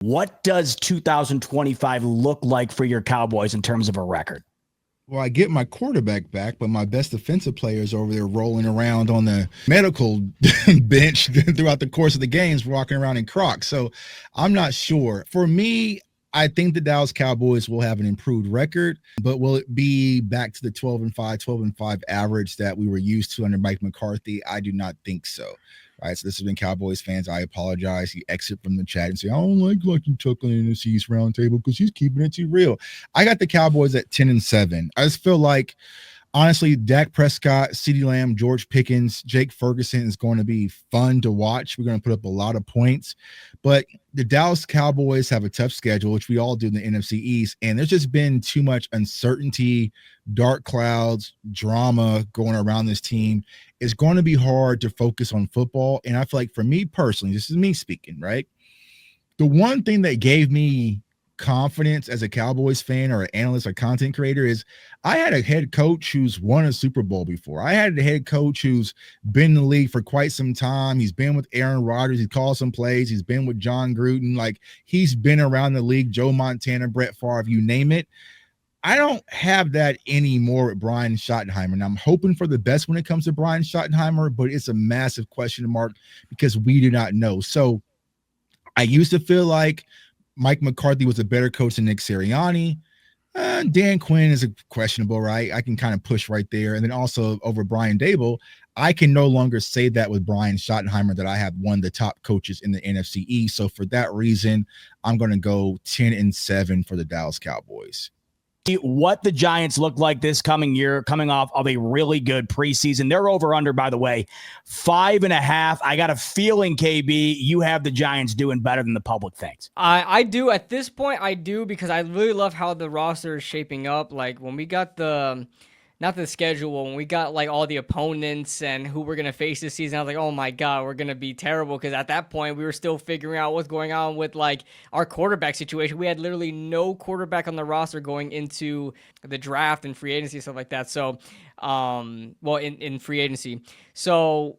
What does 2025 look like for your Cowboys in terms of a record? Well, I get my quarterback back, but my best defensive players over there rolling around on the medical bench throughout the course of the games, walking around in Crocs. So I'm not sure. For me, I think the Dallas Cowboys will have an improved record, but will it be back to the 12-5 average that we were used to under Mike McCarthy? I do not think so. Right, so this has been Cowboys fans. I apologize. You exit from the chat and say, I don't like Lucky Chuck on the NFC East Roundtable because he's keeping it too real. I got the Cowboys at 10-7. I just feel like, honestly, Dak Prescott, CeeDee Lamb, George Pickens, Jake Ferguson is going to be fun to watch. We're going to put up a lot of points. But the Dallas Cowboys have a tough schedule, which we all do in the NFC East. And there's just been too much uncertainty, dark clouds, drama going around this team. It's going to be hard to focus on football. And I feel like for me personally, this is me speaking, right? The one thing that gave me confidence as a Cowboys fan or an analyst or content creator is I had a head coach who's won a Super Bowl before. I had a head coach who's been in the league for quite some time. He's been with Aaron Rodgers. He called some plays. He's been with John Gruden. Like, he's been around the league, Joe Montana, Brett Favre, you name it. I don't have that anymore with Brian Schottenheimer. And I'm hoping for the best when it comes to Brian Schottenheimer, but it's a massive question mark because we do not know. So I used to feel like Mike McCarthy was a better coach than Nick Sirianni. Dan Quinn is a questionable, right? I can kind of push right there. And then also over Brian Dable, I can no longer say that with Brian Schottenheimer that I have one of the top coaches in the NFC East. So for that reason, I'm going to go 10-7 for the Dallas Cowboys. What the Giants look like this coming year, coming off of a really good preseason. They're over under, by the way, 5.5. I got a feeling, KB, you have the Giants doing better than the public thinks. I do. At this point, I do, because I really love how the roster is shaping up. Like, when we got not the schedule, when we got like all the opponents and who we're going to face this season, I was like, oh my God, we're going to be terrible. Because at that point, we were still figuring out what's going on with like our quarterback situation. We had literally no quarterback on the roster going into the draft and free agency, stuff like that. So, in free agency. So,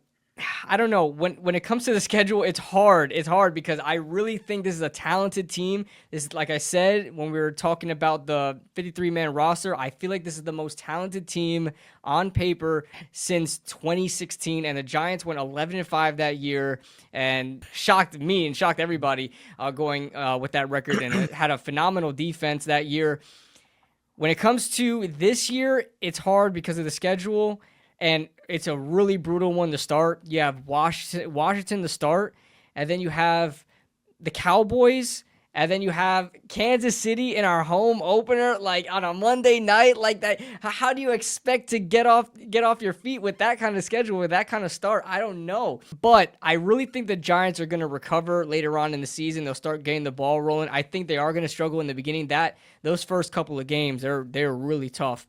I don't know. When it comes to the schedule, it's hard. It's hard because I really think this is a talented team. This is, like I said, when we were talking about the 53-man roster, I feel like this is the most talented team on paper since 2016. And the Giants went 11-5 that year and shocked me and shocked everybody going with that record, and it had a phenomenal defense that year. When it comes to this year, it's hard because of the schedule. And it's a really brutal one to start. You have Washington to start, and then you have the Cowboys, and then you have Kansas City in our home opener, like on a Monday night like that. How do you expect to get off your feet with that kind of schedule, with that kind of start? I don't know. But I really think the Giants are going to recover later on in the season. They'll start getting the ball rolling. I think they are going to struggle in the beginning. Those first couple of games, they're really tough.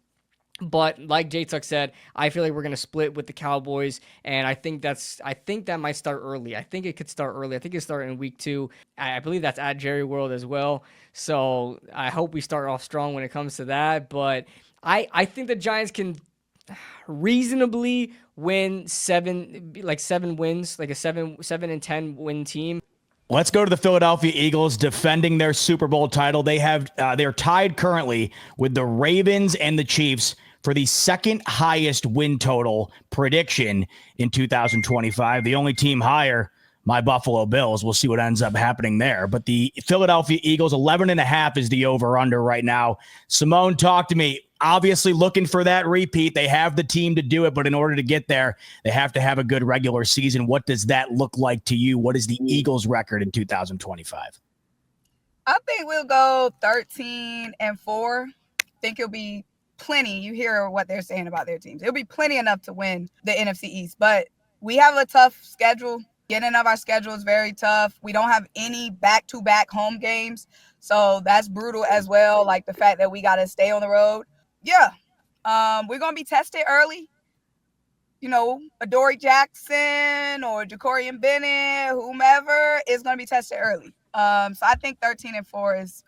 But like J-Tuck said, I feel like we're going to split with the Cowboys, and I think that might start early. I think it could start early. I think it start in week 2. I believe that's at Jerry World as well. So I hope we start off strong when it comes to that. But I think the Giants can reasonably win 7 wins, like a 7-10 win team. Let's go to the Philadelphia Eagles defending their Super Bowl title. They're tied currently with the Ravens and the Chiefs for the second highest win total prediction in 2025. The only team higher, my Buffalo Bills. We'll see what ends up happening there. But the Philadelphia Eagles, 11.5 is the over-under right now. Simone, talk to me. Obviously looking for that repeat. They have the team to do it, but in order to get there, they have to have a good regular season. What does that look like to you? What is the Eagles' record in 2025? I think we'll go 13-4. Think it'll be plenty. You hear what they're saying about their teams. It'll be plenty enough to win the NFC East, but we have a tough schedule. Getting of our schedule is very tough. We don't have any back-to-back home games, so that's brutal as well. Like the fact that we got to stay on the road. Yeah, we're going to be tested early. You know, Adoree Jackson or Jacorian Bennett, whomever, is going to be tested early. So I think 13-4 is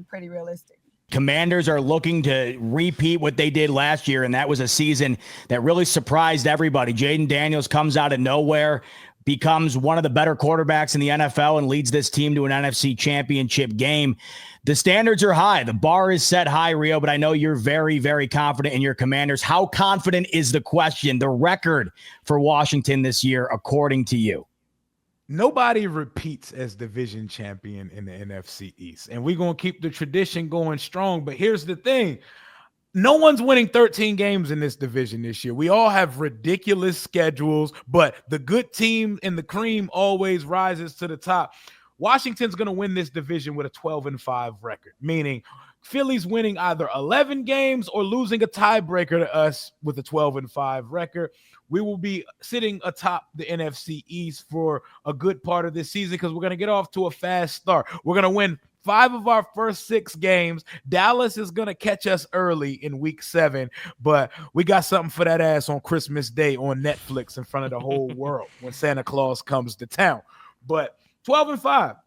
pretty realistic. Commanders are looking to repeat what they did last year, and that was a season that really surprised everybody. Jayden Daniels comes out of nowhere, becomes one of the better quarterbacks in the NFL and leads this team to an NFC championship game. The standards are high. The bar is set high, Rio, but I know you're very, very confident in your Commanders. How confident is the question, the record for Washington this year, according to you? Nobody repeats as division champion in the NFC East, and we're going to keep the tradition going strong. But here's the thing. No one's winning 13 games in this division this year. We all have ridiculous schedules, but the good team and the cream always rises to the top. Washington's going to win this division with a 12-5 record, meaning Philly's winning either 11 games or losing a tiebreaker to us with a 12-5 record. We will be sitting atop the NFC East for a good part of this season because we're going to get off to a fast start. We're going to win 5 of our first 6 games. Dallas is going to catch us early in week 7, but we got something for that ass on Christmas Day on Netflix in front of the whole world when Santa Claus comes to town. But 12-5.